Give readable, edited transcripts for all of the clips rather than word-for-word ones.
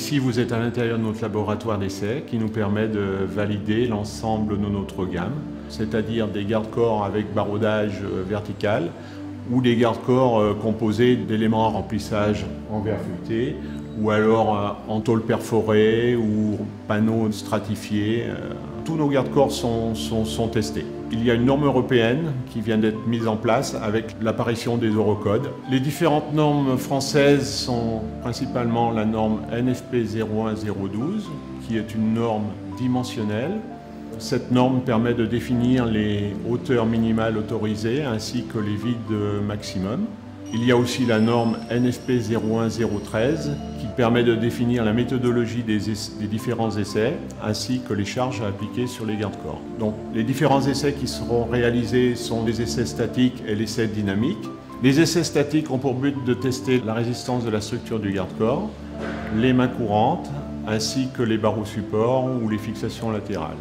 Ici, vous êtes à l'intérieur de notre laboratoire d'essai qui nous permet de valider l'ensemble de notre gamme, c'est-à-dire des garde-corps avec baroudage vertical ou des garde-corps composés d'éléments à remplissage en verre feuilleté ou alors en tôle perforée ou panneaux stratifiés. Tous nos garde-corps sont testés. Il y a une norme européenne qui vient d'être mise en place avec l'apparition des Eurocodes. Les différentes normes françaises sont principalement la norme NFP 01012, qui est une norme dimensionnelle. Cette norme permet de définir les hauteurs minimales autorisées ainsi que les vides maximum. Il y a aussi la norme NFP 01013 qui permet de définir la méthodologie des différents essais ainsi que les charges à appliquer sur les garde-corps. Donc les différents essais qui seront réalisés sont les essais statiques et l'essai dynamique. Les essais statiques ont pour but de tester la résistance de la structure du garde-corps, les mains courantes ainsi que les barreaux supports ou les fixations latérales.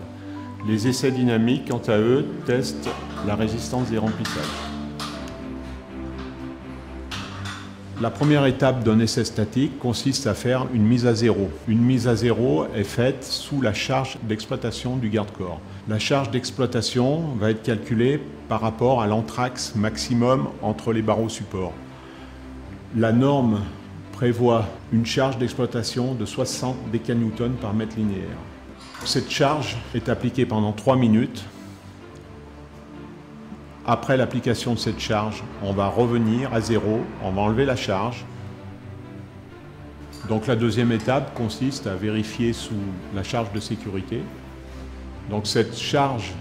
Les essais dynamiques, quant à eux, testent la résistance des remplissages. La première étape d'un essai statique consiste à faire une mise à zéro. Une mise à zéro est faite sous la charge d'exploitation du garde-corps. La charge d'exploitation va être calculée par rapport à l'anthrax maximum entre les barreaux supports. La norme prévoit une charge d'exploitation de 60 décanewtons par mètre linéaire. Cette charge est appliquée pendant 3 minutes. Après l'application de cette charge, on va revenir à zéro, on va enlever la charge. Donc la deuxième étape consiste à vérifier sous la charge de sécurité. Donc cette charge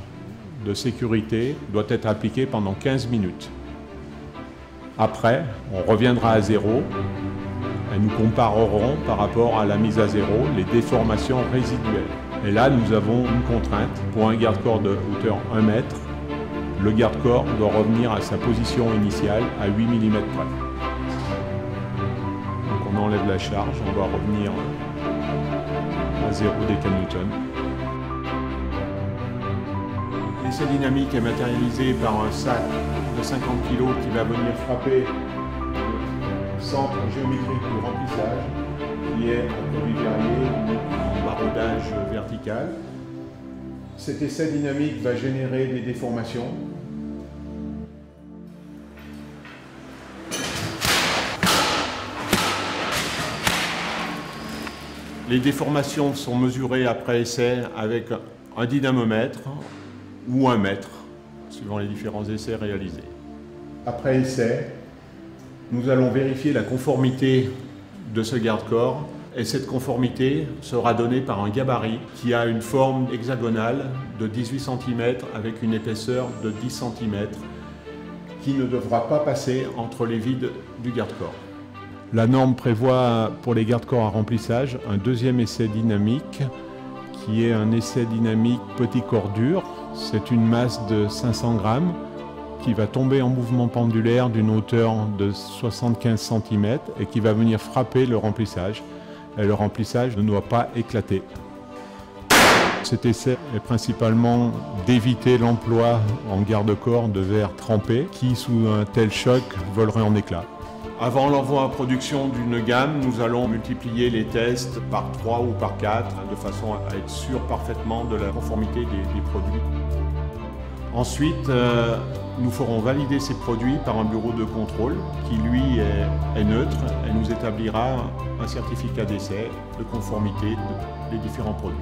de sécurité doit être appliquée pendant 15 minutes. Après, on reviendra à zéro et nous comparerons par rapport à la mise à zéro les déformations résiduelles. Et là, nous avons une contrainte. Pour un garde-corps de hauteur 1 mètre, le garde-corps doit revenir à sa position initiale à 8 mm près. Donc on enlève la charge, on va revenir à 0 décanewtons. L'essai dynamique est matérialisé par un sac de 50 kg qui va venir frapper le centre géométrique du remplissage, qui est un produit verrier en baroudage vertical. Cet essai dynamique va générer des déformations. Les déformations sont mesurées après essai avec un dynamomètre ou 1 mètre, suivant les différents essais réalisés. Après essai, nous allons vérifier la conformité de ce garde-corps. Et cette conformité sera donnée par un gabarit qui a une forme hexagonale de 18 cm avec une épaisseur de 10 cm qui ne devra pas passer entre les vides du garde-corps. La norme prévoit pour les garde-corps à remplissage un deuxième essai dynamique qui est un essai dynamique petit corps dur. C'est une masse de 500 grammes qui va tomber en mouvement pendulaire d'une hauteur de 75 cm et qui va venir frapper le remplissage. Et le remplissage ne doit pas éclater. Cet essai est principalement d'éviter l'emploi en garde-corps de verre trempé qui, sous un tel choc, volerait en éclats. Avant l'envoi en production d'une gamme, nous allons multiplier les tests par 3 ou par 4 de façon à être sûr parfaitement de la conformité des produits. Ensuite, nous ferons valider ces produits par un bureau de contrôle qui, lui, est neutre et nous établira un certificat d'essai de conformité des différents produits.